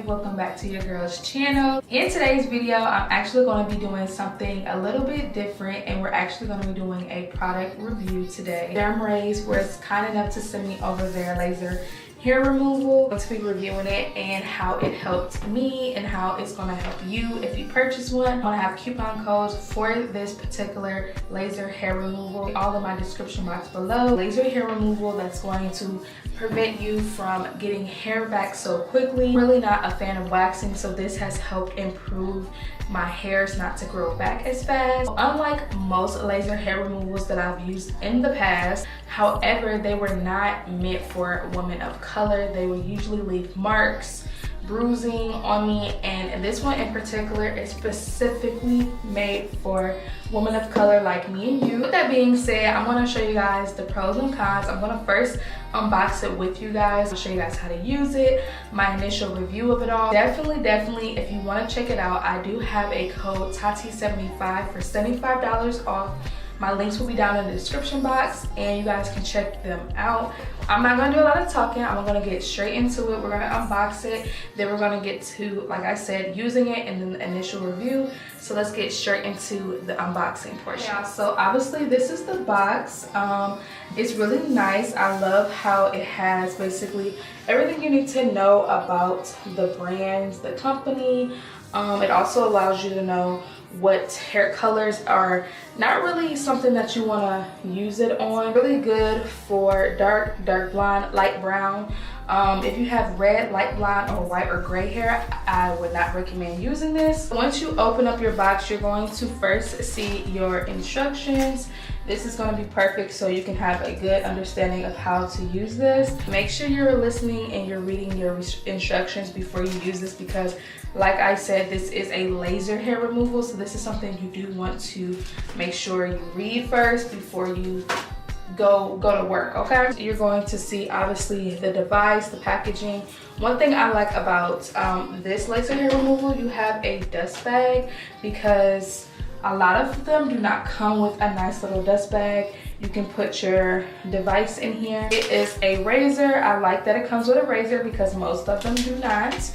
welcome back to your girl's channel. In today's video, I'm actually going to be doing something a little bit different, and we're actually going to be doing a product review today. DermRays was kind enough to send me over their laser hair removal. I'm going to be reviewing it and how it helped me and how it's going to help you if you purchase one. I'm going to have coupon codes for this particular laser hair removal all in my description box below. Laser hair removal that's going to prevent you from getting hair back so quickly. I'm really not a fan of waxing, so this has helped improve my hairs not to grow back as fast. Unlike most laser hair removals that I've used in the past, however, they were not meant for women of color. They would usually leave marks, bruising on me, and this one in particular is specifically made for women of color like me and you. With that being said, I'm going to show you guys the pros and cons. I'm going to first unbox it with you guys. I'll show you guys how to use it, my initial review of it all. Definitely, if you want to check it out, I do have a code TATI75 for $75 off. My links will be down in the description box and you guys can check them out. I'm not gonna do a lot of talking. I'm gonna get straight into it. We're gonna unbox it. Then we're gonna get to, like I said, using it and then the initial review. So let's get straight into the unboxing portion. Yeah, so obviously this is the box. It's really nice. I love how it has basically everything you need to know about the brands, the company. It also allows you to know what hair colors are not really something that you want to use it on. Really good for dark blonde, light brown. If you have red, light blonde, or white or gray hair, I would not recommend using this. Once you open up your box, you're going to first see your instructions. This is going to be perfect so you can have a good understanding of how to use this. Make sure you're listening and you're reading your instructions before you use this, because like I said, this is a laser hair removal, so this is something you do want to make sure you read first before you go to work, okay? You're going to see obviously the device, the packaging. One thing I like about this laser hair removal, you have a dust bag, because a lot of them do not come with a nice little dust bag. You can put your device in here. It is a razor. I like that it comes with a razor because most of them do not.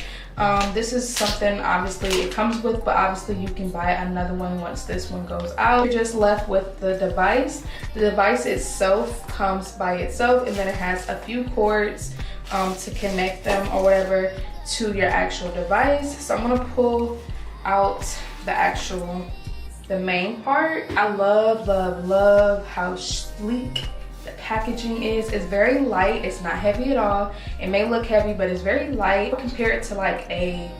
This is something obviously it comes with, but obviously you can buy another one once this one goes out. You're just left with the device. The device itself comes by itself, and then it has a few cords to connect them or whatever to your actual device. So I'm gonna pull out the main part. I love how sleek the packaging is. It's very light. It's not heavy at all. It may look heavy, but it's very light. Compare it to like a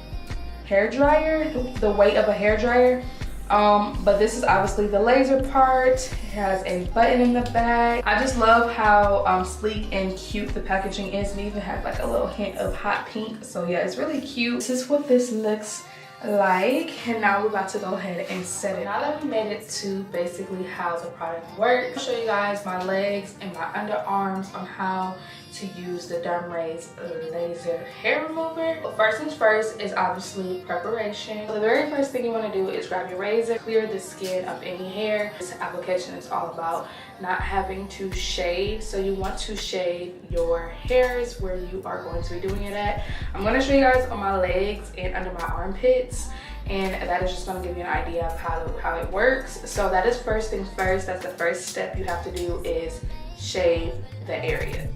hair dryer, the weight of a hair dryer. But this is obviously the laser part. It has a button in the back. I just love how sleek and cute the packaging is. It even has like a little hint of hot pink. So yeah, it's really cute. This is what this looks like, and now we're about to go ahead and set it. Now that we made it to basically how the product works, I'll show you guys my legs and my underarms on how to use the DermRays laser hair remover. But first things first is obviously preparation. So the very first thing you want to do is grab your razor, clear the skin of any hair. This application is all about not having to shave, so you want to shave your hairs where you are going to be doing it at. I'm going to show you guys on my legs and under my armpits, and that is just going to give you an idea of how it works. So that is first things first. That's the first step you have to do, is shave the area.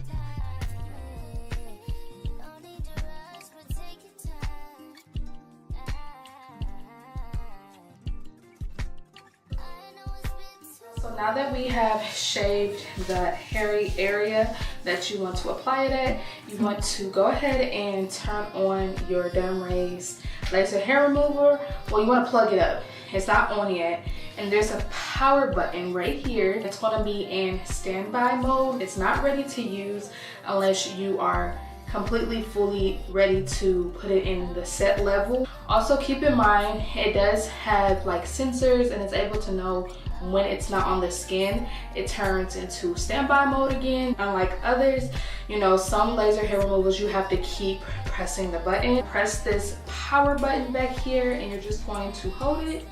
Now that we have shaved the hairy area that you want to apply it at, you want to go ahead and turn on your DermRays laser hair remover. Well, you want to plug it up. It's not on yet. And there's a power button right here. It's going to be in standby mode. It's not ready to use unless you are completely fully ready to put it in the set level. Also keep in mind, it does have like sensors, and it's able to know when it's not on the skin. It turns into standby mode again. Unlike others, you know, some laser hair removals, you have to keep pressing the button. Press this power button back here, and you're just going to hold it.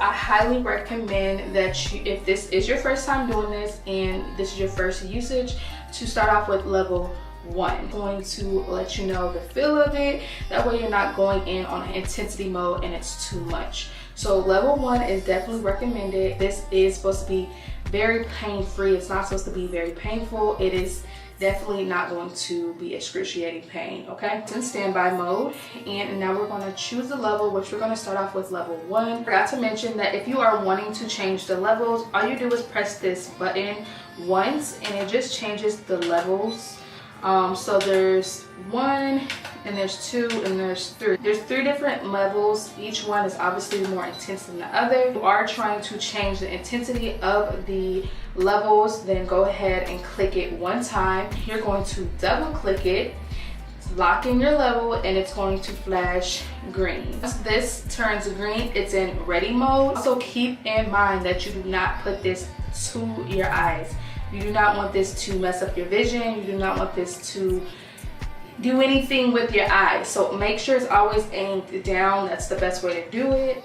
I highly recommend that you, if this is your first time doing this and this is your first usage, to start off with level 1. I'm going to let you know the feel of it. That way you're not going in on an intensity mode and it's too much. So level 1 is definitely recommended. This is supposed to be very pain-free. It's not supposed to be very painful. It is definitely not going to be excruciating pain, okay? It's in standby mode, and now we're gonna choose the level, which we're gonna start off with level 1. I forgot to mention that if you are wanting to change the levels, all you do is press this button once, and it just changes the levels. So there's 1, and there's 2, and there's 3. There's 3 different levels. Each one is obviously more intense than the other. If you are trying to change the intensity of the levels, then go ahead and click it 1 time. You're going to double click it, lock in your level, and it's going to flash green. Once this turns green, it's in ready mode. Also keep in mind that you do not put this to your eyes. You do not want this to mess up your vision. You do not want this to do anything with your eyes. So make sure it's always aimed down. That's the best way to do it.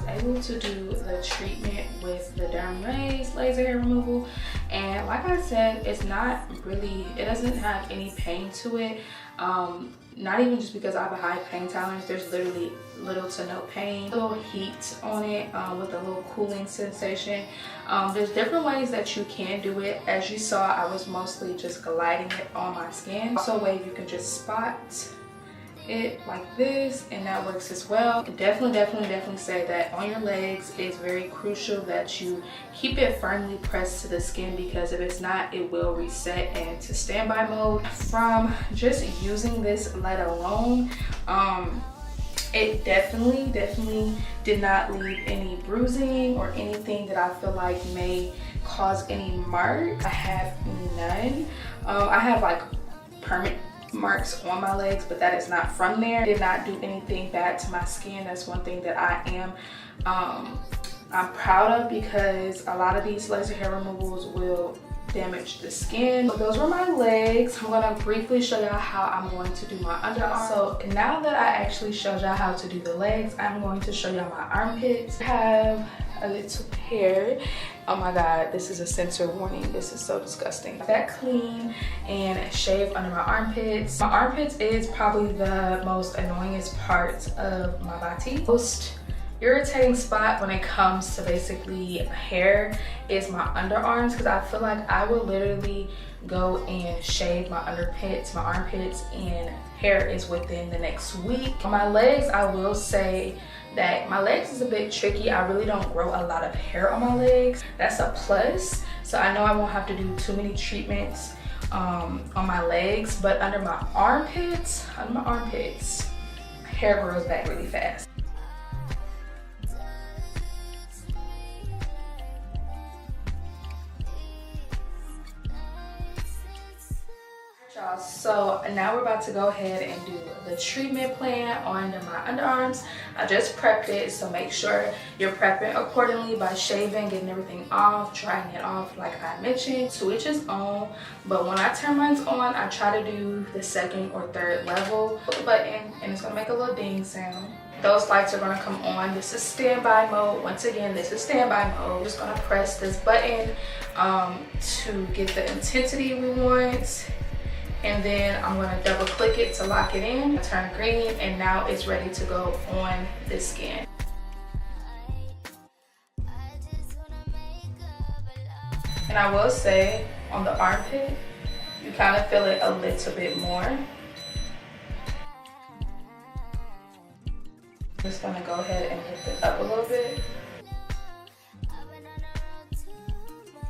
Able to do the treatment with the DermRays laser hair removal, and like I said, it's not really, it doesn't have any pain to it. Not even just because I have a high pain tolerance. There's literally little to no pain. A little heat on it with a little cooling sensation. There's different ways that you can do it. As you saw, I was mostly just gliding it on my skin. Also a way you can just spot it like this, and that works as well. Definitely say that on your legs it's very crucial that you keep it firmly pressed to the skin, because if it's not, it will reset into standby mode. From just using this light alone, it definitely did not leave any bruising or anything that I feel like may cause any marks. I have none. I have like permanent marks on my legs, but that is not from there. It did not do anything bad to my skin. That's one thing that I am I'm proud of, because a lot of these laser hair removals will damage the skin. So those were my legs. I'm going to briefly show y'all how I'm going to do my underarms. So now that I actually showed y'all how to do the legs, I'm going to show y'all my armpits. I have a little hair. Oh my god, this is a censor warning. This is so disgusting. That clean and shave under my armpits. My armpits is probably the most annoyingest part of my body. Most irritating spot when it comes to basically hair is my underarms, because I feel like I will literally go and shave my armpits, and hair is within the next week. On my legs, I will say that my legs is a bit tricky. I really don't grow a lot of hair on my legs. That's a plus. So I know I won't have to do too many treatments on my legs, but under my armpits, hair grows back really fast. So now we're about to go ahead and do the treatment plan on my underarms. I just prepped it, so make sure you're prepping accordingly by shaving, getting everything off, drying it off like I mentioned. To each his own, but when I turn mine on, I try to do the second or third level. Put the button and it's gonna make a little ding sound. Those lights are gonna come on. This is standby mode. Once again, this is standby mode. I'm just gonna press this button to get the intensity we want. And then I'm gonna double click it to lock it in. Turn green, and now it's ready to go on the skin. And I will say, on the armpit, you kind of feel it a little bit more. I'm just gonna go ahead and lift it up a little bit.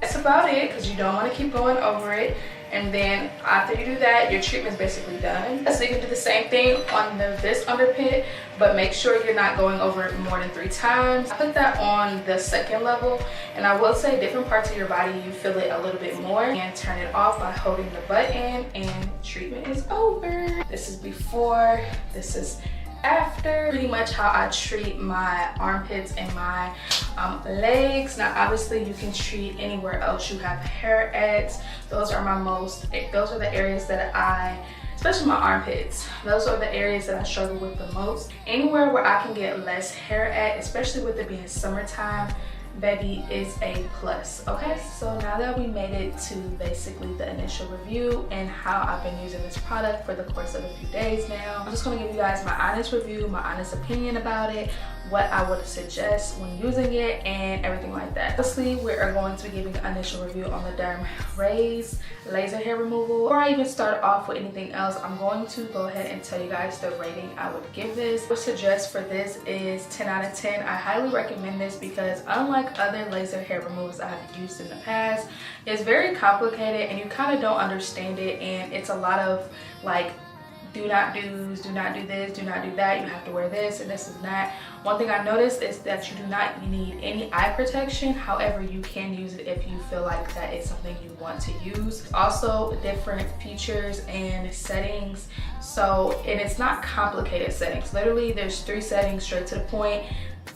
That's about it, because you don't want to keep going over it. And then after you do that, your treatment's basically done. So you can do the same thing on this underpit, but make sure you're not going over it more than 3 times. I put that on the second level, and I will say different parts of your body, you feel it a little bit more. And turn it off by holding the button, and treatment is over. This is before, this is after. Pretty much how I treat my armpits and my legs. Now obviously you can treat anywhere else you have hair at. Those are the areas that especially my armpits, those are the areas that I struggle with the most. Anywhere where I can get less hair at, especially with it being summertime, baby, is a plus. Okay, so now that we made it to basically the initial review and how I've been using this product for the course of a few days now, I'm just going to give you guys my honest review, my honest opinion about it, what I would suggest when using it, and everything like that. Firstly, we are going to be giving an initial review on the DermRays laser hair removal. Before I even start off with anything else, I'm going to go ahead and tell you guys the rating I would give this. What I would suggest for this is 10 out of 10. I highly recommend this because unlike other laser hair removals I have used in the past, it's very complicated and you kind of don't understand it, and it's a lot of like do not do's, do not do this, do not do that, you have to wear this and this and that. One thing I noticed is that you do not need any eye protection. However, you can use it if you feel like that is something you want to use. Also, different features and settings. So, and it's not complicated settings. Literally, there's 3 settings straight to the point.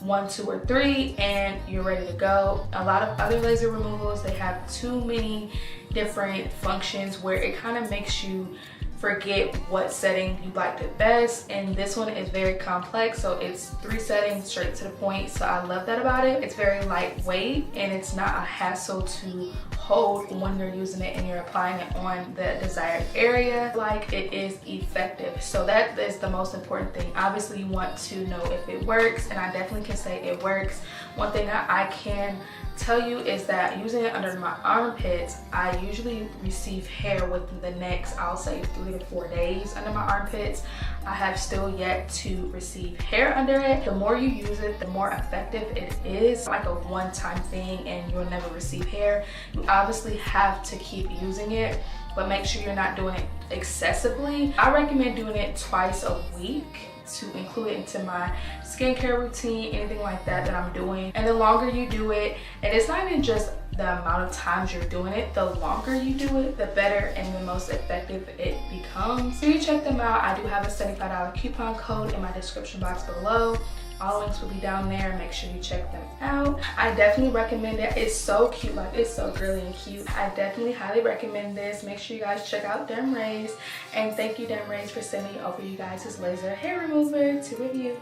1, 2, or 3, and you're ready to go. A lot of other laser removals, they have too many different functions where it kind of makes you forget what setting you liked it best, and this one is very complex, so it's 3 settings straight to the point. So I love that about it. It's very lightweight and it's not a hassle to hold when you're using it and you're applying it on the desired area. Like, it is effective, so that is the most important thing. Obviously you want to know if it works, and I definitely can say it works. One thing that I can tell you is that using it under my armpits, I usually receive hair within the next, I'll say 3 to 4 days under my armpits. I have still yet to receive hair under it. The more you use it, the more effective it is. Like a one-time thing and you'll never receive hair. You obviously have to keep using it, but make sure you're not doing it excessively. I recommend doing it twice a week to include it into my skincare routine, anything like that I'm doing. And the longer you do it, and it's not even just the amount of times you're doing it, the longer you do it, the better and the most effective it becomes. So you check them out. I do have a $75 coupon code in my description box below. All links will be down there. Make sure you check them out. I definitely recommend it. It's so cute, like it's so girly and cute. I definitely highly recommend this. Make sure you guys check out DermRays, and thank you DermRays for sending over you guys this laser hair remover to review.